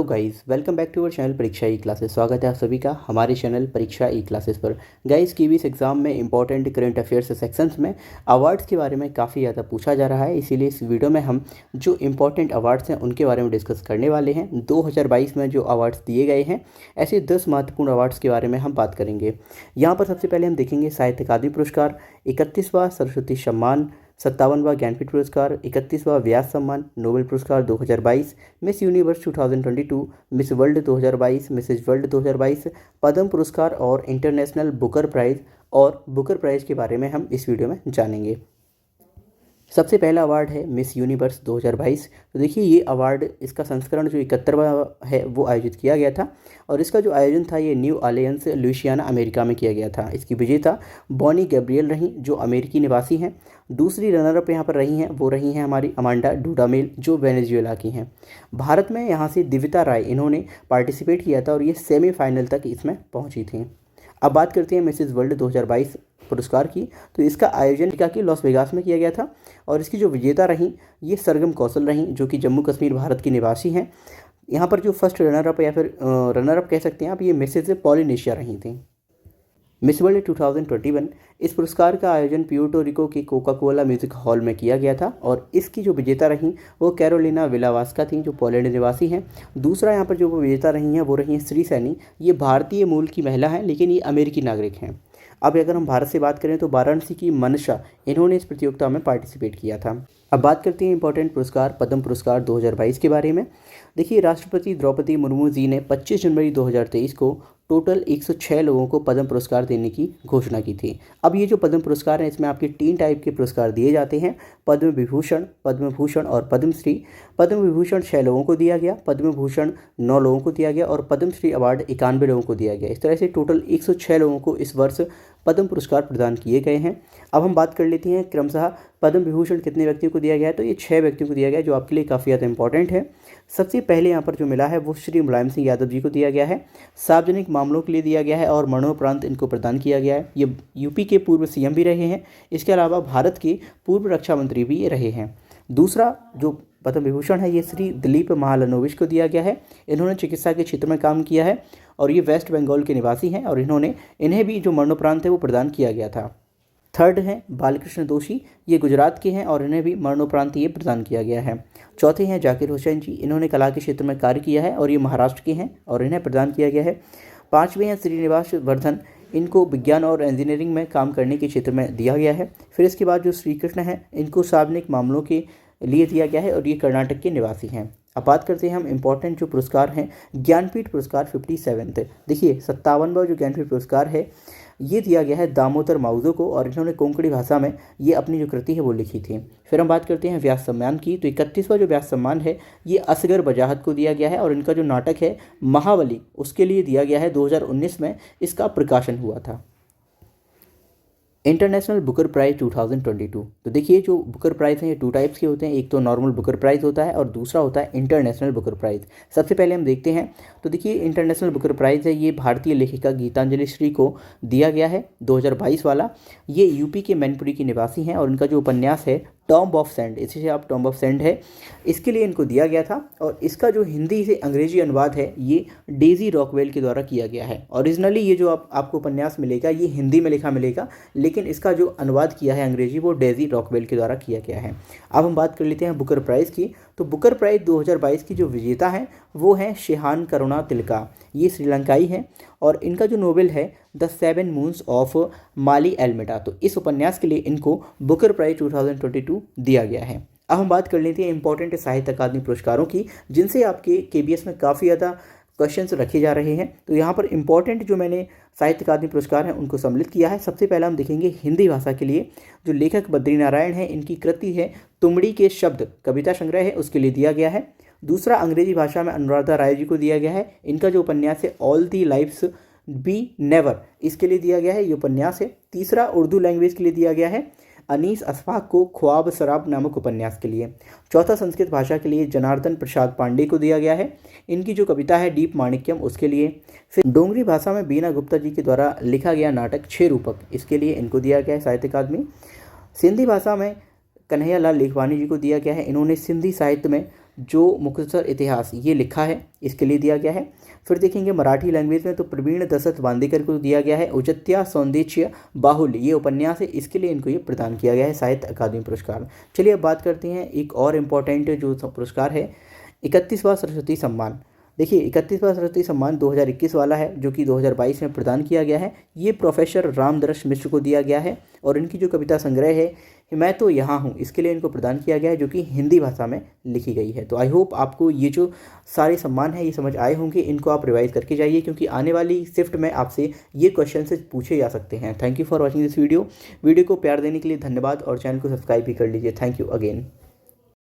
Guys, welcome back to our channel Pariksha E classes. स्वागत है आप सभी का हमारे चैनल परीक्षा ई क्लासेस पर। गाइस, KVS एग्जाम में इंपॉर्टेंट करंट अफेयर्स सेक्शंस में अवार्ड्स के बारे में काफ़ी ज़्यादा पूछा जा रहा है, इसीलिए इस वीडियो में हम जो इंपॉर्टेंट अवार्ड्स हैं उनके बारे में डिस्कस करने वाले हैं। 2022 में जो अवार्ड्स दिए गए हैं, ऐसे 10 महत्वपूर्ण अवार्ड्स के बारे में हम बात करेंगे। यहाँ पर सबसे पहले हम देखेंगे साहित्य अकादमी पुरस्कार, 31वां सरस्वती सम्मान, 57वां ज्ञानपीठ पुरस्कार, 31वां व्यास सम्मान, नोबेल पुरस्कार 2022, Miss Universe 2022, Miss World 2022, Mrs World 2022, Padma पुरस्कार और इंटरनेशनल बुकर प्राइज़ के बारे में हम इस वीडियो में जानेंगे। सबसे पहला अवार्ड है मिस यूनिवर्स 2022। तो देखिए, ये अवार्ड इसका संस्करण जो 71वां है वो आयोजित किया गया था और इसका जो आयोजन था ये न्यू ऑरलियंस लुइसियाना अमेरिका में किया गया था। इसकी विजेता बॉनी गैब्रियल रहीं जो अमेरिकी निवासी हैं। दूसरी रनरअप यहाँ पर रही हैं वो रही हैं हमारी अमांडा डूडामेल जो वेनेजुएला की हैं। भारत में यहाँ से दिविता राय इन्होंने पार्टिसिपेट किया था और ये सेमीफाइनल तक इसमें पहुँची थी। अब बात करते हैं मिसेज वर्ल्ड 2022 पुरस्कार की। तो इसका आयोजन अमेरिका के लॉस वेगास में किया गया था और इसकी जो विजेता रहीं ये सरगम कौशल रहीं जो कि जम्मू कश्मीर भारत की निवासी हैं। यहाँ पर जो फर्स्ट रनरअप या फिर रनरअप कह सकते हैं आप, ये मिसेज पॉलिनेशिया रही थी। मिस वर्ल्ड 2021 इस पुरस्कार का आयोजन प्यूर्टो रिको के कोका कोला म्यूजिक हॉल में किया गया था और इसकी जो विजेता रहीं वो कैरोलिना विलावास्का थी जो पोलैंड निवासी हैं। दूसरा यहाँ पर जो वो विजेता रही हैं वो रही हैं श्री सैनी। ये भारतीय मूल की महिला हैं लेकिन ये अमेरिकी नागरिक हैं। अब अगर हम भारत से बात करें तो वाराणसी की मनशा इन्होंने इस प्रतियोगिता में पार्टिसिपेट किया था। अब बात करते हैं इंपॉर्टेंट पुरस्कार पद्म पुरस्कार 2022 के बारे में। देखिए, राष्ट्रपति द्रौपदी मुर्मू जी ने 25 जनवरी 2023 को टोटल 106 लोगों को पद्म पुरस्कार देने की घोषणा की थी। अब ये जो पद्म पुरस्कार हैं इसमें आपके 3 टाइप के पुरस्कार दिए जाते हैं, पद्म विभूषण, पद्म भूषण और पद्मश्री। पद्म विभूषण 6 लोगों को दिया गया, पद्म भूषण 9 लोगों को दिया गया और पद्मश्री अवार्ड 91 लोगों को दिया गया। इस तरह से टोटल 106 लोगों को इस वर्ष पद्म पुरस्कार प्रदान किए गए हैं। अब हम बात कर लेते हैं क्रमशः पद्म विभूषण कितने व्यक्तियों को दिया गया है। तो ये 6 व्यक्तियों को दिया गया है जो आपके लिए काफ़ी ज़्यादा इंपॉर्टेंट है। सबसे पहले यहाँ पर जो मिला है वो श्री मुलायम सिंह यादव जी को दिया गया है, सार्वजनिक मामलों के लिए दिया गया है और मरणोपरांत इनको प्रदान किया गया है। ये यूपी के पूर्व CM भी रहे हैं, इसके अलावा भारत के पूर्व रक्षा मंत्री भी ये रहे हैं। दूसरा जो पद्म विभूषण है ये श्री दिलीप महालनोबिस को दिया गया है। इन्होंने चिकित्सा के क्षेत्र में काम किया है और ये वेस्ट बंगाल के निवासी हैं और इन्हें भी जो मरणोपरांत है वो प्रदान किया गया था। थर्ड हैं बालकृष्ण दोषी, ये गुजरात के हैं और इन्हें भी मरणोपरांत ये प्रदान किया गया है। चौथे हैं जाकिर हुसैन जी, इन्होंने कला के क्षेत्र में कार्य किया है और ये महाराष्ट्र के हैं और इन्हें प्रदान किया गया है। पाँचवें हैं श्रीनिवास वर्धन, इनको विज्ञान और इंजीनियरिंग में काम करने के क्षेत्र में दिया गया है। फिर इसके बाद जो श्री कृष्ण हैं इनको सार्वजनिक मामलों के लिए दिया गया है और ये कर्नाटक के निवासी हैं। अब बात करते हैं हम इंपॉर्टेंट जो पुरस्कार हैं ज्ञानपीठ पुरस्कार 57। देखिए, 57वां जो ज्ञानपीठ पुरस्कार है ये दिया गया है दामोदर माउजो को और इन्होंने कोंकणी भाषा में ये अपनी जो कृति है वो लिखी थी। फिर हम बात करते हैं व्यास सम्मान की। तो 31वां जो व्यास सम्मान है ये असगर बजाहत को दिया गया है और इनका जो नाटक है महाबली उसके लिए दिया गया है। 2019 में इसका प्रकाशन हुआ था। International Booker Prize 2022। तो देखिए, जो बुकर प्राइज़ हैं ये 2 टाइप्स के होते हैं, एक तो नॉर्मल बुकर प्राइज़ होता है और दूसरा होता है इंटरनेशनल बुकर प्राइज़। सबसे पहले हम देखते हैं। तो देखिए, इंटरनेशनल बुकर प्राइज़ है ये भारतीय लेखिका गीतांजलि श्री को दिया गया है 2022 वाला। ये यूपी के मैनपुरी की निवासी हैं और इनका जो उपन्यास है टॉम्ब ऑफ सैंड, इसी से आप टॉम्ब ऑफ सैंड है, इसके लिए इनको दिया गया था और इसका जो हिंदी से अंग्रेजी अनुवाद है ये डेजी रॉकवेल के द्वारा किया गया है। ओरिजिनली ये जो आपको उपन्यास मिलेगा ये हिंदी में लिखा मिलेगा, लेकिन इसका जो अनुवाद किया है अंग्रेजी वो डेजी रॉकवेल के द्वारा किया गया है। अब हम बात कर लेते हैं बुकर प्राइज़ की। तो बुकर प्राइज़ 2022 की जो विजेता हैं वो हैं शेहान करुणा तिलका, ये श्रीलंकाई हैं और इनका जो नोवेल है द 7 मून्स ऑफ माली एल्मेडा, तो इस उपन्यास के लिए इनको बुकर प्राइज़ 2022 दिया गया है। अब हम बात कर लेते हैं इंपॉर्टेंट साहित्य अकादमी पुरस्कारों की जिनसे आपके KBS में काफ़ी ज़्यादा क्वेश्चंस रखे जा रहे हैं। तो यहाँ पर इंपॉर्टेंट जो मैंने साहित्य अकादमी पुरस्कार हैं उनको सम्मिलित किया है। सबसे पहला हम देखेंगे हिंदी भाषा के लिए जो लेखक बद्री नारायण हैं इनकी कृति है तुमड़ी के शब्द कविता संग्रह है उसके लिए दिया गया है। दूसरा अंग्रेजी भाषा में अनुराधा राय जी को दिया गया है, इनका जो उपन्यास है all the lives we never इसके लिए दिया गया है, ये उपन्यास है। तीसरा उर्दू लैंग्वेज के लिए दिया गया है अनीस अशफाक को ख्वाब शराब नामक उपन्यास के लिए। चौथा संस्कृत भाषा के लिए जनार्दन प्रसाद पांडे को दिया गया है, इनकी जो कविता है दीप माणिक्यम उसके लिए। फिर डोंगरी भाषा में बीना गुप्ता जी के द्वारा लिखा गया नाटक 6 रूपक इसके लिए इनको दिया गया है साहित्य अकादमी। सिंधी भाषा में कन्हैया लाल लेखवानी जी को दिया गया है, इन्होंने सिंधी साहित्य में जो मुख्तसर इतिहास ये लिखा है इसके लिए दिया गया है। फिर देखेंगे मराठी लैंग्वेज में तो प्रवीण दसरथ बांदेकर को दिया गया है औचित्य सौंदर्य बाहुल्य ये उपन्यास है, इसके लिए इनको ये प्रदान किया गया है साहित्य अकादमी पुरस्कार। चलिए अब बात करते हैं एक और इम्पॉर्टेंट जो पुरस्कार है 31वां सरस्वती सम्मान। देखिए 31वां सरस्वती सम्मान 2021 वाला है जो कि 2022 में प्रदान किया गया है। ये प्रोफेसर रामदर्श मिश्र को दिया गया है और इनकी जो कविता संग्रह है मैं तो यहाँ हूँ इसके लिए इनको प्रदान किया गया है जो कि हिंदी भाषा में लिखी गई है। तो आई होप आपको ये जो सारे सम्मान हैं ये समझ आए होंगे, इनको आप रिवाइज करके जाइए क्योंकि आने वाली शिफ्ट में आपसे ये क्वेश्चन से पूछे जा सकते हैं। Thank you for watching this video को प्यार देने के लिए धन्यवाद और चैनल को सब्सक्राइब भी कर लीजिए। Thank you again.